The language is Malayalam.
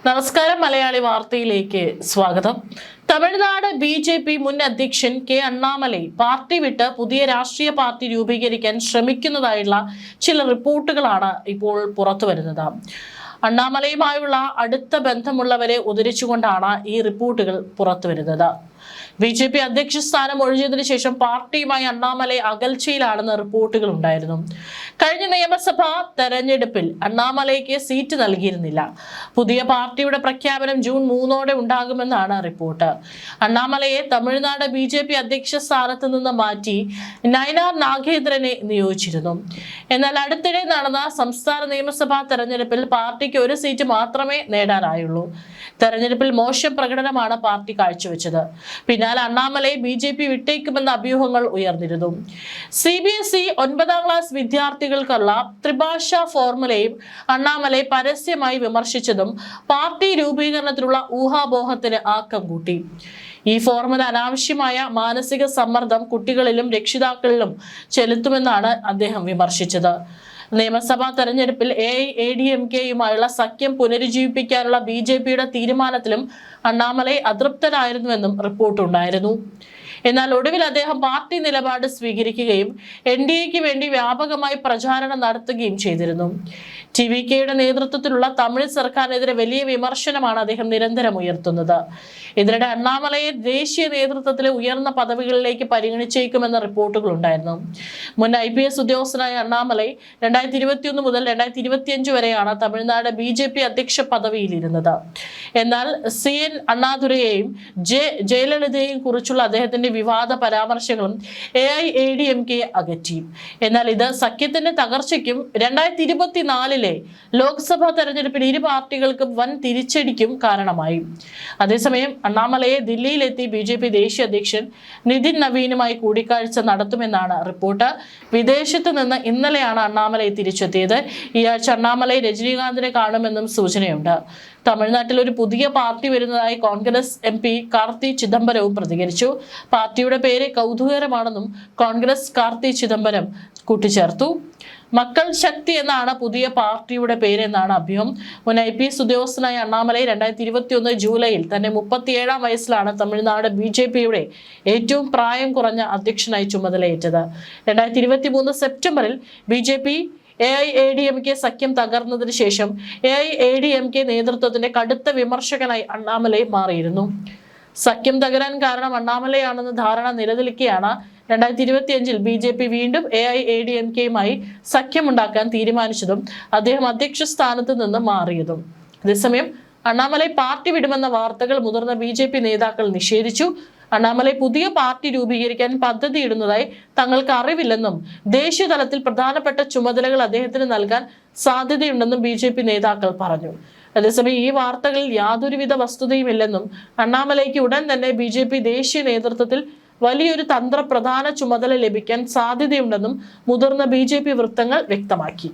നമസ്കാരം. മലയാളി വാർത്തയിലേക്ക് സ്വാഗതം. തമിഴ്നാട് ബി.ജെ.പി. മുൻ അധ്യക്ഷൻ കെ അണ്ണാമലൈ പാർട്ടി വിട്ട് പുതിയ രാഷ്ട്രീയ പാർട്ടി രൂപീകരിക്കാൻ ശ്രമിക്കുന്നതായുള്ള ചില റിപ്പോർട്ടുകളാണ് ഇപ്പോൾ പുറത്തുവരുന്നത്. അണ്ണാമലയുമായുള്ള അടുത്ത ബന്ധമുള്ളവരെ ഉദ്ധരിച്ചുകൊണ്ടാണ് ഈ റിപ്പോർട്ടുകൾ പുറത്തുവരുന്നത്. ബി.ജെ.പി. അധ്യക്ഷ സ്ഥാനം ഒഴിഞ്ഞതിനു ശേഷം പാർട്ടിയുമായി അണ്ണാമലൈ അകൽച്ചയിലാണെന്ന് റിപ്പോർട്ടുകൾ ഉണ്ടായിരുന്നു. കഴിഞ്ഞ നിയമസഭാ തെരഞ്ഞെടുപ്പിൽ അണ്ണാമലൈക്ക് സീറ്റ് നൽകിയിരുന്നില്ല. പുതിയ പാർട്ടിയുടെ പ്രഖ്യാപനം ജൂൺ 3 ഉണ്ടാകുമെന്നാണ് റിപ്പോർട്ട്. അണ്ണാമലയെ തമിഴ്നാട് ബി.ജെ.പി. അധ്യക്ഷ സ്ഥാനത്ത് നിന്ന് മാറ്റി നയനാർ നാഗേന്ദ്രനെ നിയോഗിച്ചിരുന്നു. എന്നാൽ അടുത്തിടെ നടന്ന സംസ്ഥാന നിയമസഭാ തെരഞ്ഞെടുപ്പിൽ പാർട്ടിക്ക് ഒരു സീറ്റ് മാത്രമേ നേടാനായുള്ളൂ. തെരഞ്ഞെടുപ്പിൽ മോശം പ്രകടനമാണ് പാർട്ടി കാഴ്ചവെച്ചത്. പിന്നാലെ അണ്ണാമലൈ ബി.ജെ.പി. വിട്ടേക്കുമെന്ന അഭ്യൂഹങ്ങൾ ഉയർന്നിരുന്നു. CBSE 9ാം ക്ലാസ് വിദ്യാർത്ഥികൾക്കുള്ള ത്രിഭാഷാ ഫോർമുലയും അണ്ണാമലൈ പരസ്യമായി വിമർശിച്ചതും പാർട്ടി രൂപീകരണത്തിലുള്ള ഊഹാപോഹത്തിന് ആക്കം കൂട്ടി. ഈ ഫോർമുല അനാവശ്യമായ മാനസിക സമ്മർദ്ദം കുട്ടികളിലും രക്ഷിതാക്കളിലും ചെലുത്തുമെന്നാണ് അദ്ദേഹം വിമർശിച്ചത്. നിയമസഭാ തെരഞ്ഞെടുപ്പിൽ AIADMKയുമായുള്ള സഖ്യം പുനരുജ്ജീവിപ്പിക്കാനുള്ള ബി.ജെ.പിയുടെ തീരുമാനത്തിലും അണ്ണാമലൈ അതൃപ്തനായിരുന്നുവെന്നും റിപ്പോർട്ടുണ്ടായിരുന്നു. എന്നാൽ ഒടുവിൽ അദ്ദേഹം പാർട്ടി നിലപാട് സ്വീകരിക്കുകയും NDAക്ക് വേണ്ടി വ്യാപകമായി പ്രചാരണം നടത്തുകയും ചെയ്തിരുന്നു. TVKയുടെ നേതൃത്വത്തിലുള്ള തമിഴ് സർക്കാരിനെതിരെ വലിയ വിമർശനമാണ് അദ്ദേഹം നിരന്തരം ഉയർത്തുന്നത്. ഇതിനിടെ അണ്ണാമലയെ ദേശീയ നേതൃത്വത്തിലെ ഉയർന്ന പദവികളിലേക്ക് പരിഗണിച്ചേക്കുമെന്ന റിപ്പോർട്ടുകൾ ഉണ്ടായിരുന്നു. മുൻ IPS ഉദ്യോഗസ്ഥനായ അണ്ണാമലൈ 2021 മുതൽ 2025 വരെയാണ് തമിഴ്നാട് ബി.ജെ.പി. അധ്യക്ഷ പദവിയിലിരുന്നത്. എന്നാൽ CN അണ്ണാദുരയെയും ജയലളിതയെയും കുറിച്ചുള്ള അദ്ദേഹത്തിന്റെ വിവാദ പരാമർശങ്ങളും AIADMK അകറ്റി. എന്നാൽ ഇത് സഖ്യത്തിന്റെ തകർച്ചയ്ക്കും 2024 ലോക്സഭാ തെരഞ്ഞെടുപ്പിൽ ഇരു പാർട്ടികൾക്കും വൻ തിരിച്ചടിക്കും കാരണമായി. അതേസമയം അണ്ണാമലയെ ദില്ലിയിലെത്തി ബി.ജെ.പി. ദേശീയ അധ്യക്ഷൻ നിതിൻ നവീനുമായി കൂടിക്കാഴ്ച നടത്തുമെന്നാണ് റിപ്പോർട്ട്. വിദേശത്ത് നിന്ന് ഇന്നലെയാണ് അണ്ണാമലൈ തിരിച്ചെത്തിയത്. ഈ ആഴ്ച അണ്ണാമലൈ രജനീകാന്തിനെ കാണുമെന്നും സൂചനയുണ്ട്. തമിഴ്നാട്ടിൽ ഒരു പുതിയ പാർട്ടി വരുന്നതായി കോൺഗ്രസ് MP കാർത്തി ചിദംബരവും പ്രതികരിച്ചു. പാർട്ടിയുടെ പേര് കൗതുകകരമാണെന്നും കോൺഗ്രസ് കാർത്തി ചിദംബരം കൂട്ടിച്ചേർത്തു. മക്കൾ ശക്തി എന്നാണ് പുതിയ പാർട്ടിയുടെ പേരെന്നാണ് അഭ്യൂഹം. മുൻ IPS ഉദ്യോഗസ്ഥനായ അണ്ണാമലൈ 2021 ജൂലൈയിൽ തന്നെ 37ാം വയസ്സിലാണ് തമിഴ്നാട് ബി.ജെ.പിയുടെ ഏറ്റവും പ്രായം കുറഞ്ഞ അധ്യക്ഷനായി ചുമതലയേറ്റത്. 2023 സെപ്റ്റംബറിൽ ബി.ജെ.പി. AIADMK സഖ്യം തകർന്നതിന് ശേഷം AIADMK നേതൃത്വത്തിന്റെ കടുത്ത വിമർശകനായി അണ്ണാമലൈ മാറിയിരുന്നു. സഖ്യം തകരാൻ കാരണം അണ്ണാമലയാണെന്ന ധാരണ നിലനിൽക്കെയാണ് 2025 ബി.ജെ.പി. വീണ്ടും AIADMKയുമായി സഖ്യമുണ്ടാക്കാൻ തീരുമാനിച്ചതും അദ്ദേഹം അധ്യക്ഷ സ്ഥാനത്ത് നിന്ന് മാറിയതും. അതേസമയം അണ്ണാമലൈ പാർട്ടി വിടുമെന്ന വാർത്തകൾ മുതിർന്ന ബി.ജെ.പി. നേതാക്കൾ നിഷേധിച്ചു. അണ്ണാമലൈ പുതിയ പാർട്ടി രൂപീകരിക്കാൻ പദ്ധതിയിടുന്നതായി തങ്ങൾക്ക് അറിവില്ലെന്നും ദേശീയ തലത്തിൽ പ്രധാനപ്പെട്ട ചുമതലകൾ അദ്ദേഹത്തിന് നൽകാൻ സാധ്യതയുണ്ടെന്നും ബി.ജെ.പി. നേതാക്കൾ പറഞ്ഞു. അതേസമയം ഈ വാർത്തകളിൽ യാതൊരുവിധ വസ്തുതയുമില്ലെന്നും അണ്ണാമലൈക്ക് ഉടൻ തന്നെ ബി.ജെ.പി. ദേശീയ നേതൃത്വത്തിൽ വലിയൊരു തന്ത്രപ്രധാന ചുമതല ലഭിക്കാൻ സാധ്യതയുണ്ടെന്നും മുതിർന്ന ബി.ജെ.പി. വൃത്തങ്ങൾ വ്യക്തമാക്കി.